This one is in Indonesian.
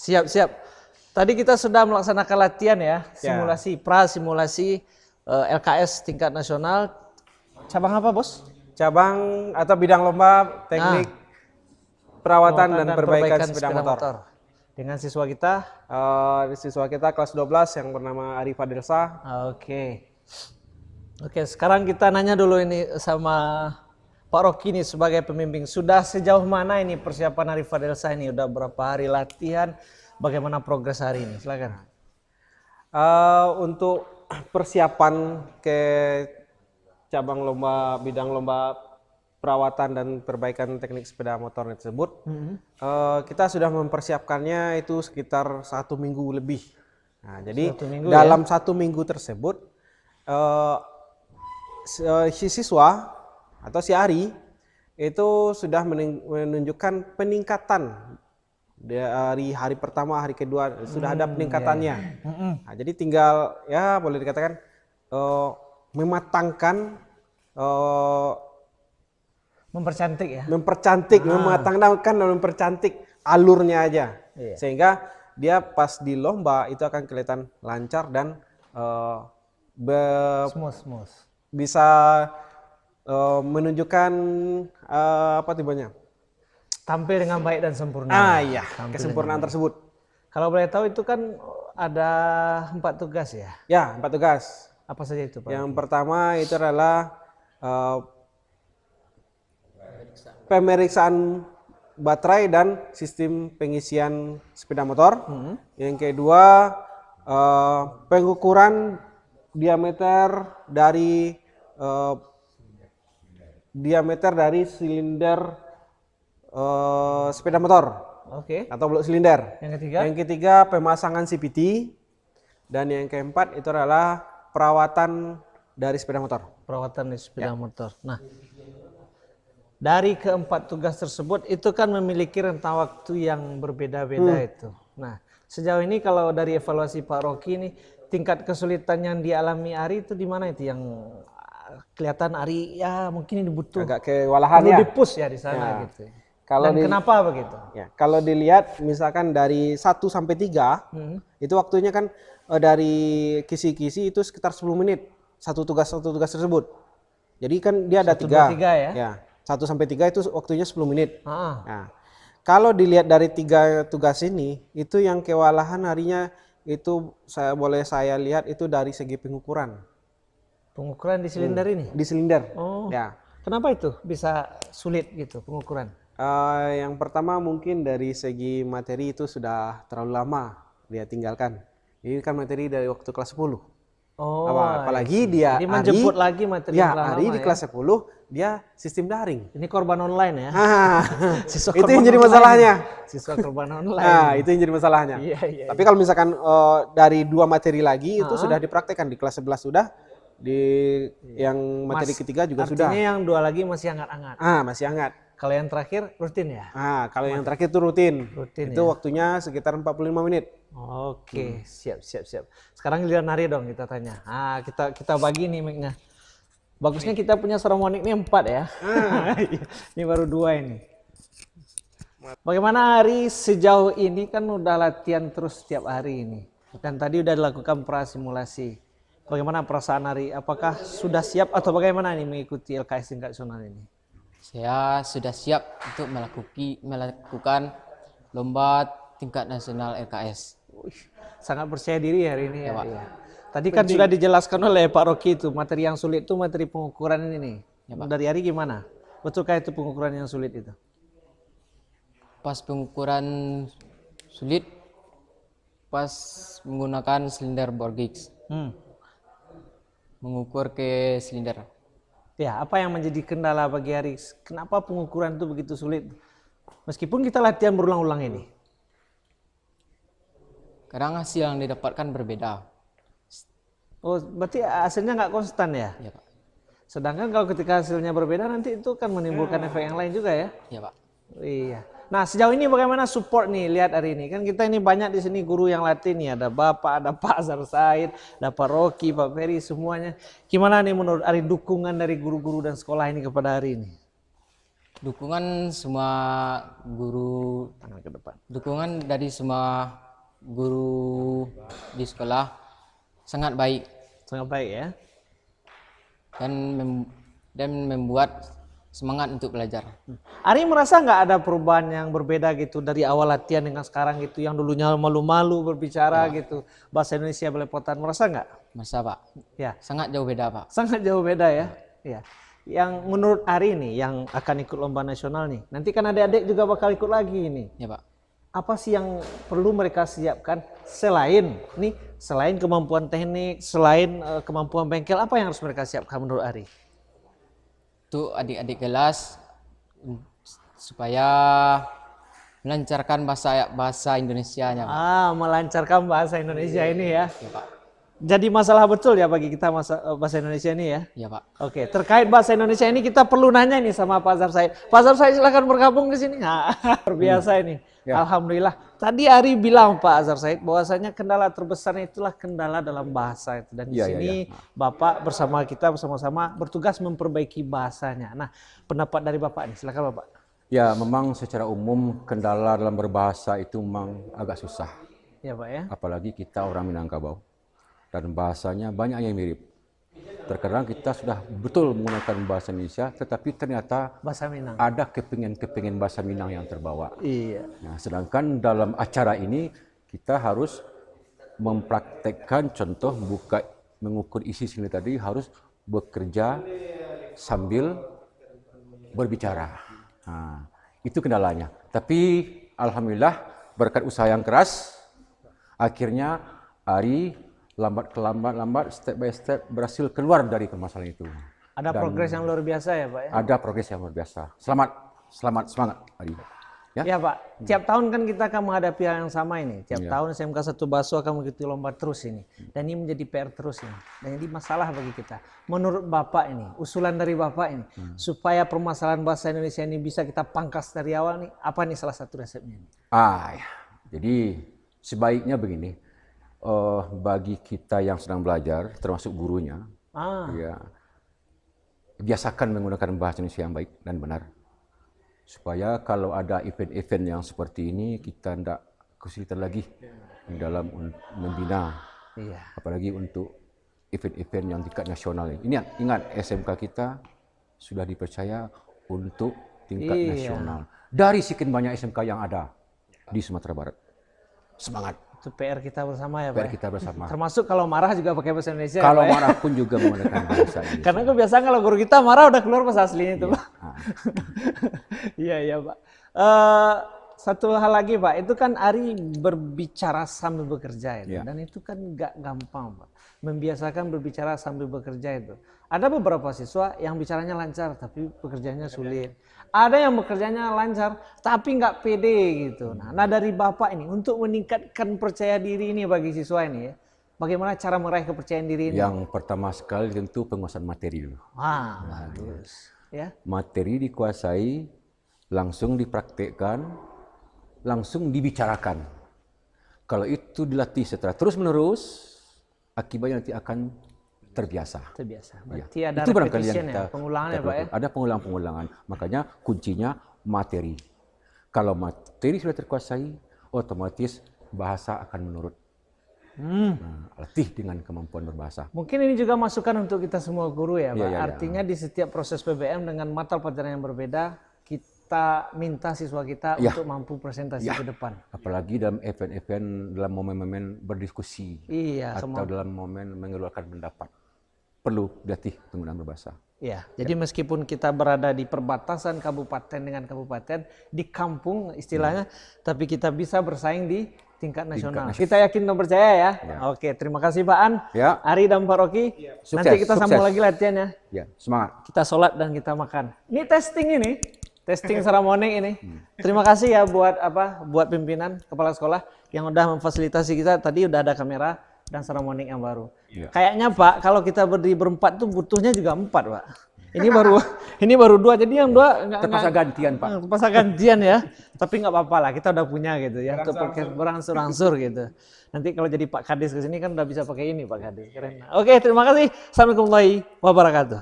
Siap, siap. Tadi kita sudah melaksanakan latihan ya, simulasi, simulasi LKS tingkat nasional. Cabang apa, Bos? Cabang atau bidang lomba teknik perawatan dan perbaikan sepeda motor. Dengan siswa kita? Siswa kita kelas 12 yang bernama Arif Adelsa. Oke. Oke, sekarang kita nanya dulu ini sama Pak Rocky nih sebagai pembimbing. Sudah sejauh mana ini persiapan Arif Adelsa ini? Udah berapa hari latihan? Bagaimana progres hari ini? Silakan. Untuk persiapan ke cabang lomba bidang lomba perawatan dan perbaikan teknik sepeda motor tersebut, kita sudah mempersiapkannya itu sekitar 1 minggu lebih. Nah, jadi dalam 1 minggu tersebut si siswa atau si Ari itu sudah menunjukkan peningkatan dari hari pertama, hari kedua sudah ada peningkatannya. Nah, jadi tinggal ya boleh dikatakan mematangkan, mempercantik ya. Mematangkan dan mempercantik alurnya aja, sehingga dia pas di lomba itu akan kelihatan lancar dan smooth. Bisa menunjukkan apa tibanya? Tampil dengan baik dan sempurna. Iya, kesempurnaan tersebut. Kalau boleh tahu itu kan ada 4 tugas ya? Ya, 4 tugas. Apa saja itu, Pak? Yang pertama itu adalah pemeriksaan baterai dan sistem pengisian sepeda motor. Yang kedua pengukuran diameter dari silinder sepeda motor, atau blok silinder. Yang ketiga pemasangan CVT, dan yang keempat itu adalah perawatan dari sepeda motor. Perawatan dari sepeda motor. Nah, dari keempat tugas tersebut itu kan memiliki rentang waktu yang berbeda-beda itu. Nah, sejauh ini kalau dari evaluasi Pak Rocky ini, tingkat kesulitan yang dialami Ari itu di mana itu yang kelihatan Ari ya mungkin ini butuh agak kewalahan perlu ya. di-push ya di sana gitu. Dan kenapa begitu? Ya, kalau dilihat misalkan dari 1 sampai 3 itu waktunya kan dari kisi-kisi itu sekitar 10 menit satu tugas tersebut. Jadi kan dia ada 3 ya. 1 sampai 3 itu waktunya 10 menit. Nah, kalau dilihat dari 3 tugas ini itu yang kewalahan harinya itu saya lihat itu dari segi pengukuran. Pengukuran di silinder ini? Di silinder. Oh. Ya. Kenapa itu bisa sulit gitu pengukuran? Yang pertama mungkin dari segi materi itu sudah terlalu lama dia tinggalkan. Ini kan materi dari waktu kelas 10. Apalagi dia jadi menjemput lagi materi yang lama. Ari di kelas 10 dia sistem daring. Ini korban online ya. Itu yang jadi masalahnya. Siswa korban online. Itu yang jadi masalahnya. Tapi kalau misalkan dari 2 materi lagi itu sudah dipraktekkan di kelas 11 sudah, di yang materi ketiga juga sudah. Artinya yang 2 lagi masih hangat-hangat. Masih hangat. Kalau yang terakhir rutin ya? Kalau yang terakhir itu rutin. Itu waktunya sekitar 45 menit. Oke, siap. Sekarang giliran Ari dong kita tanya. Kita bagi nih mic-nya. Bagusnya kita punya sermonik ini 4 ya. Ini baru 2 ini. Bagaimana Ari sejauh ini kan udah latihan terus setiap hari ini. Dan tadi udah dilakukan prasimulasi. Bagaimana perasaan Ari? Apakah sudah siap atau bagaimana nih mengikuti LKS tingkat nasional ini? Saya sudah siap untuk melakukan lomba tingkat nasional LKS. Sangat percaya diri hari ini ya, Pak. Tadi kan sudah dijelaskan oleh Pak Rocky itu materi yang sulit itu materi pengukuran ini nih. Dari Ari gimana? Betulkah itu pengukuran yang sulit itu? Pas pengukuran sulit, pas menggunakan silinder Borgix. Mengukur ke silinder. Ya, apa yang menjadi kendala bagi Ari? Kenapa pengukuran itu begitu sulit? Meskipun kita latihan berulang-ulang ini. Kadang hasil yang didapatkan berbeda. Oh, berarti hasilnya nggak konstan ya? Iya, Pak. Sedangkan kalau ketika hasilnya berbeda nanti itu kan menimbulkan efek yang lain juga ya? Iya, Pak. Iya. Nah, sejauh ini bagaimana support nih lihat hari ini? Kan kita ini banyak di sini guru yang latih nih, ada Bapak, ada Pak Azhar Said, ada Pak Rocky, Pak Ferry, semuanya. Gimana nih menurut Ari dukungan dari guru-guru dan sekolah ini kepada Ari ini? Dukungan semua guru, Tangan ke depan. dukungan dari semua guru di sekolah sangat baik Sangat baik ya. dan membuat semangat untuk belajar. Ari merasa nggak ada perubahan yang berbeda gitu dari awal latihan dengan sekarang gitu, yang dulunya malu-malu berbicara gitu bahasa Indonesia belepotan, merasa nggak? Masa Pak? Ya, Sangat jauh beda Pak. sangat jauh beda ya. Ya. Yang menurut Ari nih yang akan ikut lomba nasional nih, nanti kan adik-adik juga bakal ikut lagi nih. Ya Pak. Apa sih yang perlu mereka siapkan selain kemampuan teknik, selain kemampuan bengkel, apa yang harus mereka siapkan menurut Ari? Untuk adik-adik kelas supaya melancarkan bahasa Indonesianya Pak. Melancarkan bahasa Indonesia ini ya. Ya Pak. Jadi masalah betul ya bagi kita bahasa Indonesia ini ya. Ya Pak. Oke, terkait bahasa Indonesia ini kita perlu nanya nih sama Pak Azhar Said. Pak Azhar Said silakan bergabung ke sini. Nah, terbiasa ini. Ya. Alhamdulillah. Tadi Ari bilang Pak Azhar Said bahwasanya kendala terbesarnya itulah kendala dalam bahasa itu. Dan di Ya, sini Bapak bersama kita bersama-sama bertugas memperbaiki bahasanya. Nah, pendapat dari Bapak nih, silakan Bapak. Ya, memang secara umum kendala dalam berbahasa itu memang agak susah. Ya Pak ya. Apalagi kita orang Minangkabau. Dan bahasanya banyak yang mirip. Terkadang kita sudah betul menggunakan bahasa Indonesia, tetapi ternyata Bahasa Minang. ada kepingin bahasa Minang yang terbawa. Iya. Nah, sedangkan dalam acara ini kita harus mempraktekkan contoh mengukur isi sini tadi harus bekerja sambil berbicara. Nah, itu kendalanya. Tapi alhamdulillah berkat usaha yang keras, akhirnya Ari lambat, step by step berhasil keluar dari permasalahan itu. Ada progres yang luar biasa ya Pak ya. Ada progres yang luar biasa. Selamat semangat Ari. Ya Pak, tiap tahun kan kita akan menghadapi hal yang sama ini. Tiap Ya. tahun SMK 1 Baso akan mengikuti lomba terus ini. Dan ini menjadi PR terus ini. Dan ini masalah bagi kita. Menurut Bapak ini, usulan dari Bapak ini, supaya permasalahan bahasa Indonesia ini bisa kita pangkas dari awal nih, apa nih salah satu resepnya? Ya. Jadi sebaiknya begini, bagi kita yang sedang belajar, termasuk gurunya, ya, biasakan menggunakan bahasa Indonesia yang baik dan benar. Supaya kalau ada event-event yang seperti ini, kita tidak kesulitan lagi dalam membina. Iya. Apalagi untuk event-event yang tingkat nasional ini. Ingat, SMK kita sudah dipercaya untuk tingkat nasional. Dari sekian banyak SMK yang ada di Sumatera Barat. Semangat. Itu PR kita bersama ya Pak. PR kita bersama. Termasuk kalau marah juga pakai bahasa Indonesia. Kalau ya, Pak, marah pun juga menggunakan bahasa Indonesia. Karena kebiasaan kalau guru kita marah udah keluar bahasa aslinya itu Pak. Iya Pak. Satu hal lagi Pak, itu kan Ari berbicara sambil bekerja itu. Dan itu kan nggak gampang Pak. Membiasakan berbicara sambil bekerja itu. Ada beberapa siswa yang bicaranya lancar tapi bekerjanya sulit. Ada yang bekerjanya lancar tapi nggak pede gitu. Nah dari Bapak ini untuk meningkatkan percaya diri ini bagi siswa ini ya, bagaimana cara meraih kepercayaan diri ini? Yang pertama sekali tentu penguasaan materi dulu. Bagus. Ya. Materi dikuasai, langsung dipraktekkan, langsung dibicarakan. Kalau itu dilatih secara terus-menerus, akibatnya nanti akan terbiasa. Berarti ada itu barangkali repetition yang kita pengulangan ya Pak ya? Ada pengulangan-pengulangan. Makanya kuncinya materi. Kalau materi sudah terkuasai, otomatis bahasa akan menurut. Latih dengan kemampuan berbahasa. Mungkin ini juga masukan untuk kita semua guru ya Pak. Iya. Artinya di setiap proses PBM dengan mata pelajaran yang berbeda, kita minta siswa kita untuk mampu presentasi ke depan. Apalagi dalam event-event, dalam momen-momen berdiskusi. Atau dalam momen mengeluarkan pendapat. Perlu dilatih penggunaan berbahasa. Iya, jadi meskipun kita berada di perbatasan kabupaten dengan kabupaten, di kampung istilahnya, tapi kita bisa bersaing di tingkat nasional. Kita yakin dan percaya ya? Oke, terima kasih Pak An, Ari dan Pak Rocky. Nanti kita sambung lagi latihannya. Ya, semangat. Kita sholat dan kita makan. Ini testing seremoni ini. Terima kasih ya buat pimpinan kepala sekolah yang udah memfasilitasi kita. Tadi udah ada kamera dan seremoni yang baru. Kayaknya Pak, kalau kita berdiri berempat tuh butuhnya juga 4 Pak. Ini baru 2, jadi yang 2 terpaksa gantian Pak. Terpaksa gantian ya. Tapi nggak apa-apa lah, kita udah punya gitu ya. Untuk pakai berangsur-angsur gitu. Nanti kalau jadi Pak Kadis ke sini kan udah bisa pakai ini Pak Kadis. Keren. Oke, terima kasih. Assalamualaikum warahmatullahi wabarakatuh.